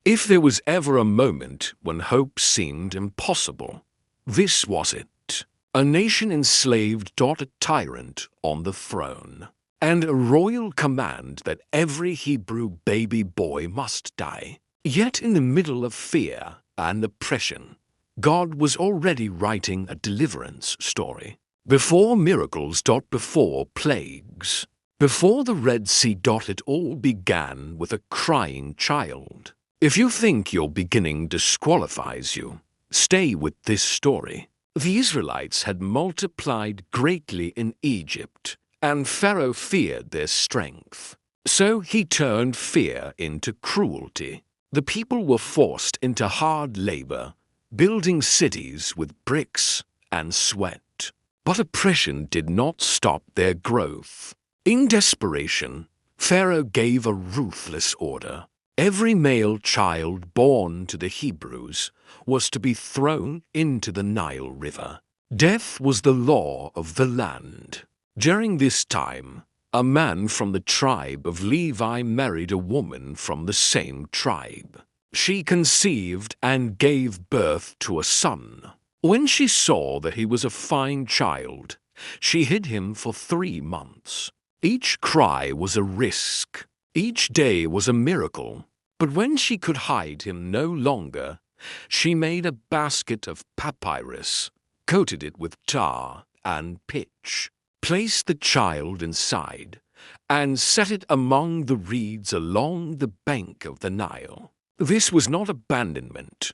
If there was ever a moment when hope seemed impossible, this was it. A nation enslaved, a tyrant on the throne, and a royal command that every Hebrew baby boy must die. Yet in the middle of fear and oppression, God was already writing a deliverance story. Before miracles, before plagues, before the Red Sea, it all began with a crying child. If you think your beginning disqualifies you, stay with this story. The Israelites had multiplied greatly in Egypt, and Pharaoh feared their strength. So he turned fear into cruelty. The people were forced into hard labor, building cities with bricks and sweat. But oppression did not stop their growth. In desperation, Pharaoh gave a ruthless order. Every male child born to the Hebrews was to be thrown into the Nile River. Death was the law of the land. During this time, a man from the tribe of Levi married a woman from the same tribe. She conceived and gave birth to a son. When she saw that he was a fine child, she hid him for 3 months. Each cry was a risk. Each day was a miracle. But when she could hide him no longer, she made a basket of papyrus, coated it with tar and pitch, placed the child inside, and set it among the reeds along the bank of the Nile. This was not abandonment.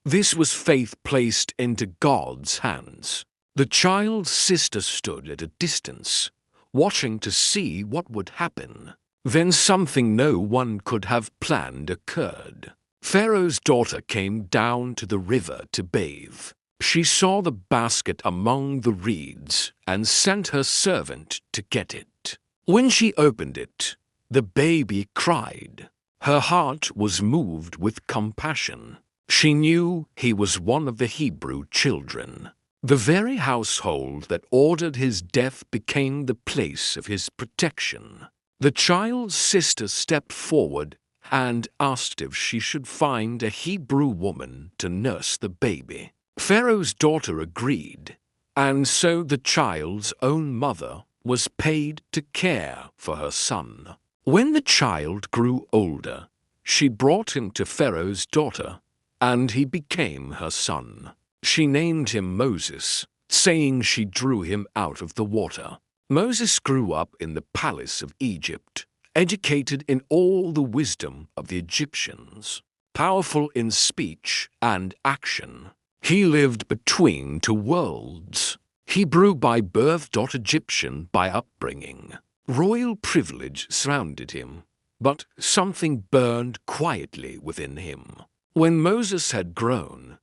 This was faith placed into God's hands. The child's sister stood at a distance, watching to see what would happen. Then something no one could have planned occurred. Pharaoh's daughter came down to the river to bathe. She saw the basket among the reeds and sent her servant to get it. When she opened it, the baby cried. Her heart was moved with compassion. She knew he was one of the Hebrew children. The very household that ordered his death became the place of his protection. The child's sister stepped forward and asked if she should find a Hebrew woman to nurse the baby. Pharaoh's daughter agreed, and so the child's own mother was paid to care for her son. When the child grew older, she brought him to Pharaoh's daughter, and he became her son. She named him Moses, saying she drew him out of the water. Moses grew up in the palace of Egypt, educated in all the wisdom of the Egyptians, powerful in speech and action. He lived between 2 worlds, Hebrew by birth, Egyptian by upbringing. Royal privilege surrounded him, but something burned quietly within him. When Moses had grown,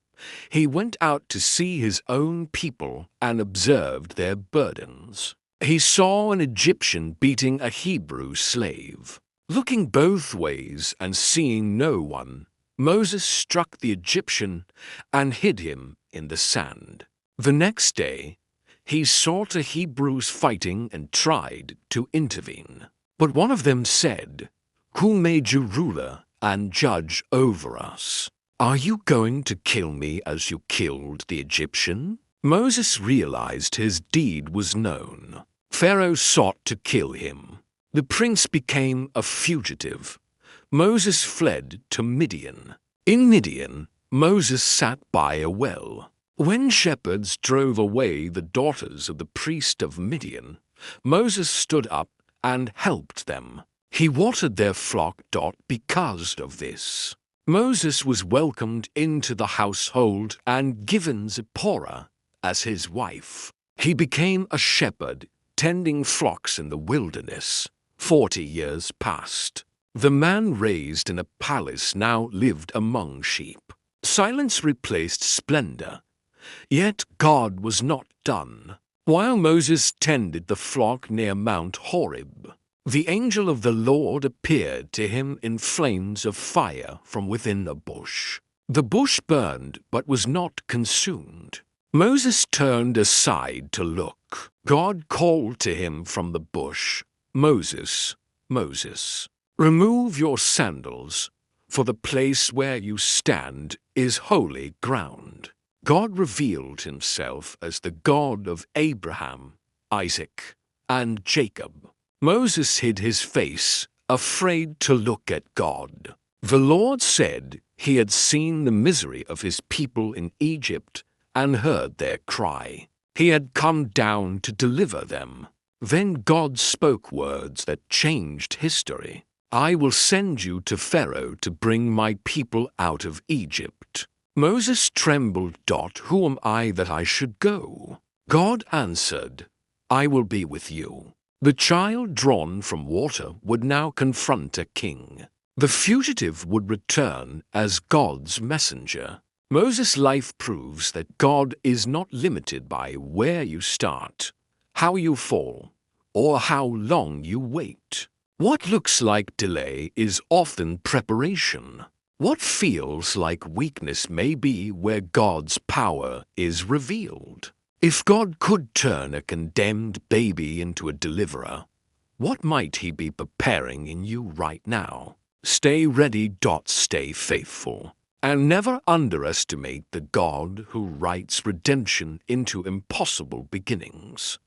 he went out to see his own people and observed their burdens. He saw an Egyptian beating a Hebrew slave. Looking both ways and seeing no one, Moses struck the Egyptian and hid him in the sand. The next day, he saw 2 Hebrews fighting and tried to intervene. But one of them said, "Who made you ruler and judge over us? Are you going to kill me as you killed the Egyptian?" Moses realized his deed was known. Pharaoh sought to kill him. The prince became a fugitive. Moses fled to Midian. In Midian, Moses sat by a well. When shepherds drove away the daughters of the priest of Midian, Moses stood up and helped them. He watered their flock. Because of this, Moses was welcomed into the household and given Zipporah as his wife. He became a shepherd, tending flocks in the wilderness. 40 years passed. The man raised in a palace now lived among sheep. Silence replaced splendor. Yet God was not done. While Moses tended the flock near Mount Horeb, the angel of the Lord appeared to him in flames of fire from within a bush. The bush burned but was not consumed. Moses turned aside to look. God called to him from the bush, "Moses, Moses, remove your sandals, for the place where you stand is holy ground. God revealed himself as the God of Abraham, Isaac, and Jacob. Moses hid his face, afraid to look at God. The Lord said he had seen the misery of his people in Egypt and heard their cry. He had come down to deliver them. Then God spoke words that changed history. I will send you to Pharaoh to bring my people out of Egypt. Moses trembled. Who am I that I should go? God answered, I will be with you. The child drawn from water would now confront a king. The fugitive would return as God's messenger. Moses' life proves that God is not limited by where you start, how you fall, or how long you wait. What looks like delay is often preparation. What feels like weakness may be where God's power is revealed. If God could turn a condemned baby into a deliverer, what might he be preparing in you right now? Stay ready. Stay faithful. And never underestimate the God who writes redemption into impossible beginnings.